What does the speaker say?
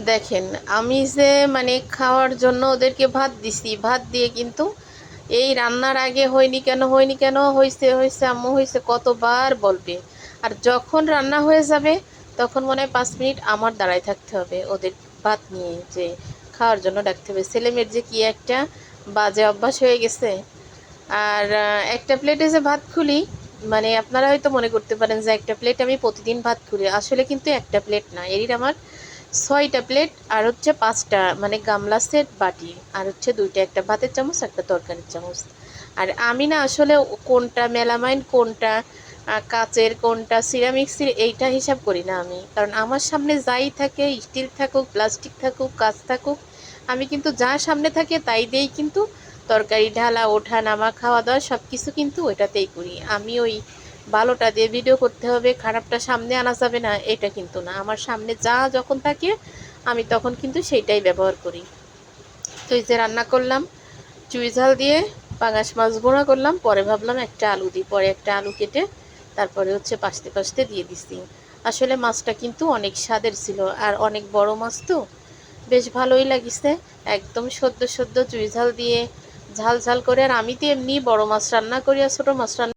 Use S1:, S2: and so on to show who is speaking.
S1: দেখেন, আমি যে মানে খাওয়ার জন্য ওদেরকে ভাত দিছি, ভাত দিয়ে কিন্তু এই রান্নার আগে হয়নি কেন, হয়নি কেন, হয়েছে হয়েছে আম্মু হয়েছে কতবার বলবে। আর যখন রান্না হয়ে যাবে তখন মনে হয় 5 মিনিট আমার দাঁড়ায় থাকতে হবে ওদের ভাত নিয়ে, যে খাওয়ার জন্য ডাকতে হবে। ছেলেমেয়ের যে কি একটা বাজে অভ্যাস হয়ে গেছে। আর একটা প্লেটে যে ভাত খুলি, মানে আপনারা হয়তো মনে করতে পারেন যে একটা প্লেট আমি প্রতিদিন ভাত খুলি, আসলে কিন্তু একটা প্লেট না, এর আমার 6টা প্লেট, আর হচ্ছে 5টা মানে গামলা সেট বাটি, আর হচ্ছে 2টা, একটা ভাতের চামচ একটা তরকারির চামচ। আর আমি না আসলে কোনটা মেলামাইন, কোনটা কাচের, কোনটা সিরামিক্সের, এইটা হিসাব করি না আমি। কারণ আমার সামনে যাই থাকে, স্টিল থাকুক, প্লাস্টিক থাকুক, কাঁচ থাকুক, আমি কিন্তু যা সামনে থাকে তাই দিয়েই কিন্তু তরকারি ঢালা, ওঠা নামা, খাওয়া দাওয়া সব কিছু কিন্তু ওইটাতেই করি। আমি ওই ভালোটা দিয়ে ভিডিও করতে হবে, খারাপটা সামনে আনা যাবে না, এটা কিন্তু না। আমার সামনে যা যখন থাকে আমি তখন কিন্তু সেইটাই ব্যবহার করি। তো এই যে রান্না করলাম, চুই ঝাল দিয়ে পাঙাশ মাছ ভোনা করলাম, পরে ভাবলাম একটা আলু দিই, পরে একটা আলু কেটে তারপরে হচ্ছে পাশতে পাশতে দিয়ে দিছি। আসলে মাছটা কিন্তু অনেক স্বাদের ছিল, আর অনেক বড় মাছ তো বেশ ভালোই লাগিছে। একদম সদ্য সদ্য চুই ঝাল দিয়ে ঝাল ঝাল করে। আর আমি তো এমনি বড় মাছ রান্না করি আর ছোট মাছ রান্না